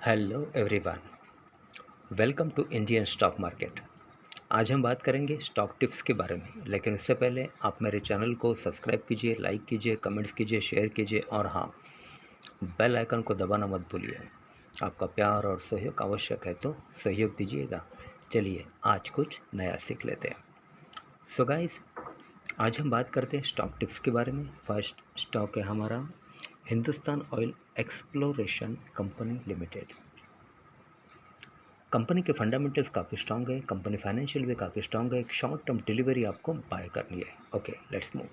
Hello everyone, welcome to Indian stock market. आज हम बात करेंगे स्टॉक टिप्स के बारे में, लेकिन उससे पहले आप मेरे चैनल को सब्सक्राइब कीजिए, लाइक कीजिए, कमेंट्स कीजिए, शेयर कीजिए और हाँ, बेल आइकन को दबाना मत भूलिए। आपका प्यार और सहयोग आवश्यक है, तो सहयोग दीजिएगा। चलिए आज कुछ नया सीख लेते हैं। सो गाइस, आज हम बात करते हैं स्टॉक टिप्स के बारे में। फर्स्ट स्टॉक है हमारा Hindustan oil exploration company limited. Company के फंडामेंटल्स काफ़ी स्ट्रांग है, कंपनी फाइनेंशियल भी काफ़ी स्ट्रांग है। एक शॉर्ट टर्म डिलीवरी आपको बाय करनी है। Okay, let's move.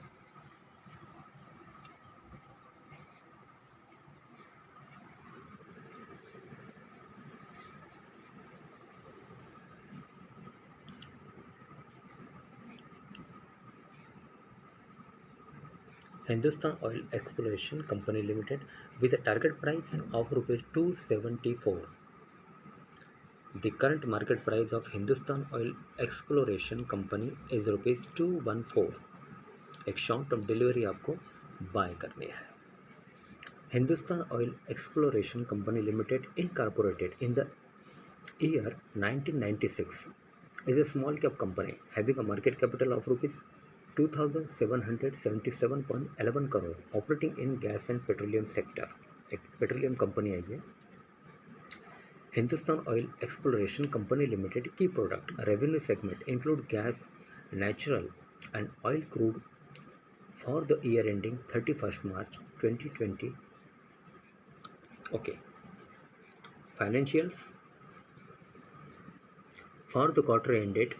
Hindustan Oil Exploration Company Limited with a target price of rupees 274. The current market price of Hindustan Oil Exploration Company is rupees 214. एक short term delivery आपको bye करनी है। Hindustan Oil Exploration Company Limited, incorporated in the year 1996, is a small cap company having a market capital of rupees 2777.11 crore, operating in gas and petroleum sector. एक petroleum company है ये। Hindustan oil exploration company limited की product revenue segment include gas, natural and oil crude for the year ending 31st March 2020. Okay. Financials for the quarter ended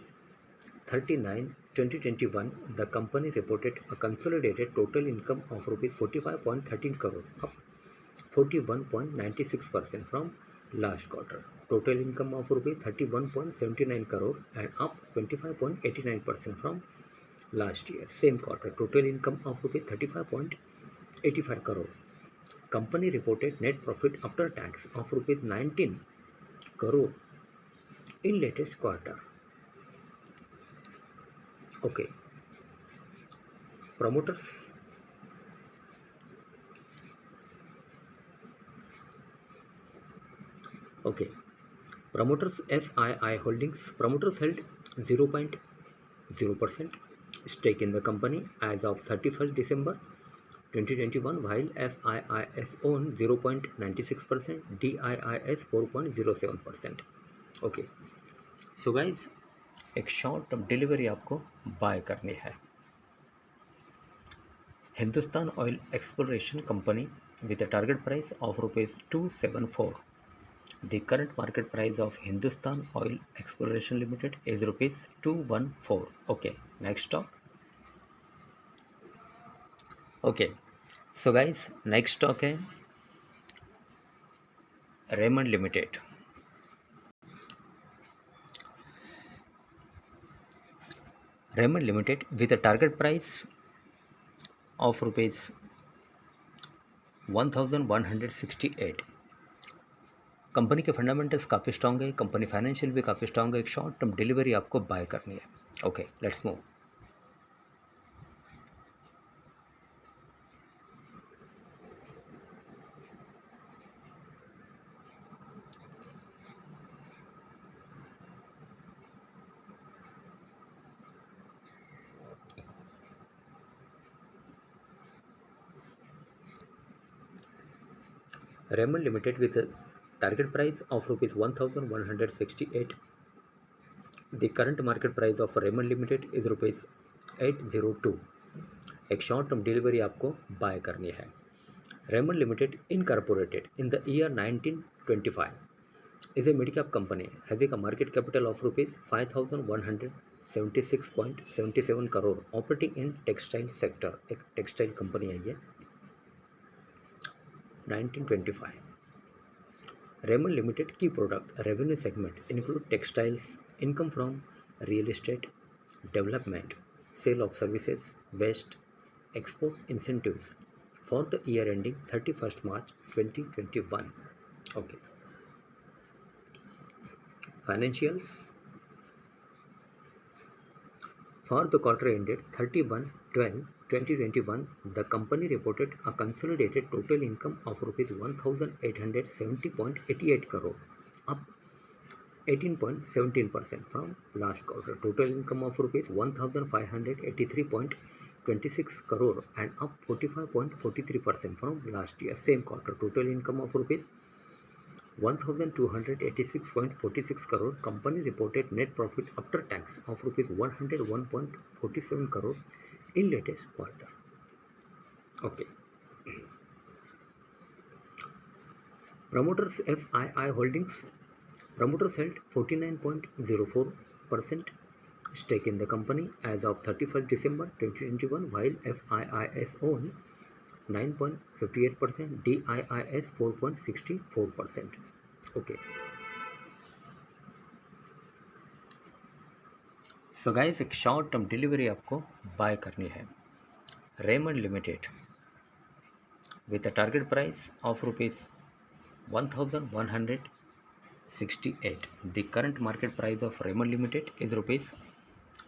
30/9/2021, the company reported a consolidated total income of rupees 45.13 crore, up 41.96% from last quarter. Total income of rupees 31.79 crore and up 25.89% from last year same quarter. Total income of rupees 35.85 crore. Company reported net profit after tax of rupees 19 crore in latest quarter. Okay. Promoters. Okay. Promoters FII Holdings. Promoters held 0.0% stake in the company as of 31st December 2021, while FIIS own 0.96%, DIIS 4.07%. Okay, so guys, एक short term delivery आपको bye करनी है। Hindustan oil exploration company with a target price of rupees 274. The current market price of Hindustan Oil Exploration Limited is rupees 214. Okay, next stock. Okay, so guys, next stock है Raymond Limited. Raymond Limited with a target price of rupees 1168. Company के fundamentals काफ़ी strong है, company financial भी काफ़ी strong है। एक short term delivery आपको bye करनी है। Okay, let's move. Raymond Limited with a target price of rupees 1168. The current market price of Raymond Limited is rupees 802. एक शॉर्ट टर्म डिलीवरी आपको बाय करनी है। Raymond Limited, incorporated in the year 1925, is a mid-cap company having a market capital of rupees 5,176.77 crore, operating in textile sector. एक textile company है ये। 1925. Raymond Limited key product revenue segment include textiles, income from real estate, development, sale of services, waste, export incentives for the year ending 31st March 2021. Okay. Financials for the quarter ended 31 12, 2021, the company reported a consolidated total income of rupees 1,870.88 crore, up 18.17% from last quarter. Total income of rupees 1,583.26 crore and up 45.43% from last year same quarter. Total income of rupees 1,286.46 crore. Company reported net profit after tax of rupees 101.47 crore in latest quarter. Okay. Promoters FII Holdings. Promoters held 49.04% stake in the company as of 31st December 2021, while FIIs own 9.58%, DIIs 4.64%. Okay. So guys, एक short term delivery आपको bye करनी है Raymond limited with a target price of rupees 1168. The current market price of Raymond Limited is rupees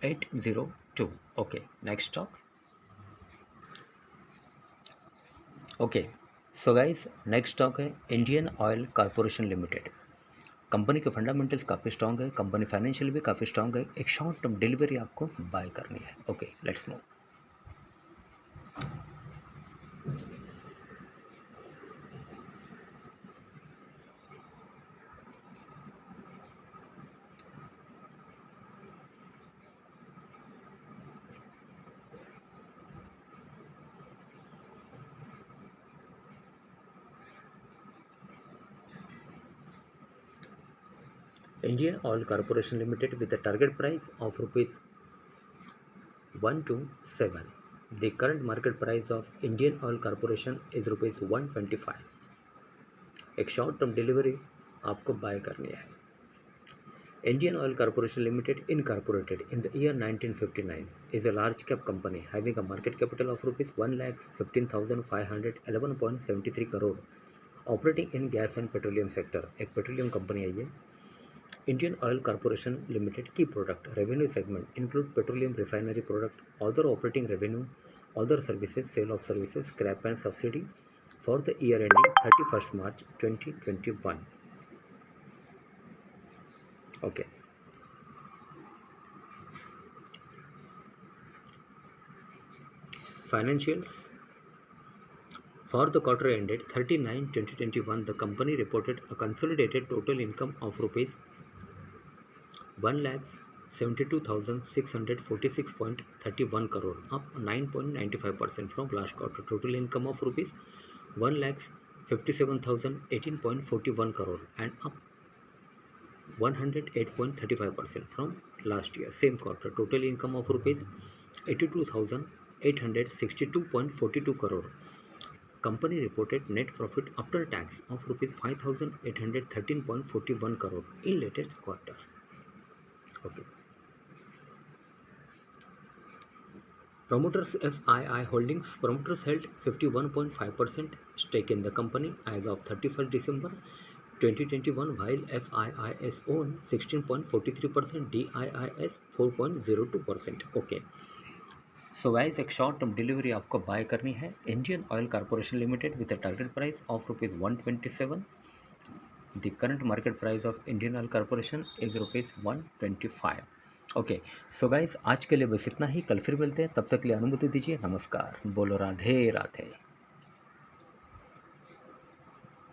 802. Okay, next stock. Okay, so guys, next stock है Indian oil corporation limited. Company के fundamentals काफ़ी strong है, company financial भी काफ़ी strong है. एक short term delivery आपको bye करनी है. Okay, let's move. Indian Oil Corporation Limited with a target price of rupees 127. The current market price of Indian Oil Corporation is rupees 125. एक short term delivery आपको bye करनी है. Indian Oil Corporation Limited, incorporated in the year 1959, is a large cap company having a market capital of rupees 1,15,511.73 crore, operating in gas and petroleum sector. एक petroleum company है ये. Indian Oil Corporation Limited key product revenue segment include petroleum refinery product, other operating revenue, other services, sale of services, scrap and subsidy for the year ending 31st March 2021. Okay. Financials. For the quarter ended 30/9/2021, the company reported a consolidated total income of rupees 1,72,646.31 crore, up 9.95% from last quarter. Total income of rupees 1,57,018.41 crore and up 108.35% from last year same quarter. Total income of rupees 82,862.42 crore. Company reported net profit after tax of rupees 5,813.41 crore in latest quarter. Okay. Promoters FII Holdings. Promoters held 51.5% stake in the company as of 31st December 2021, while FIIs own 16.43%, DIIs 4.02%. Okay. So guys, एक short term delivery आपको bye करनी है Indian oil corporation limited with a target price of rupees 127. The current market price of Indian oil corporation is rupees 125. Okay. So guys, आज के लिए बस इतना ही. कल फिर मिलते हैं, तब तक के लिए अनुमति दीजिए. नमस्कार. बोलो राधे राधे.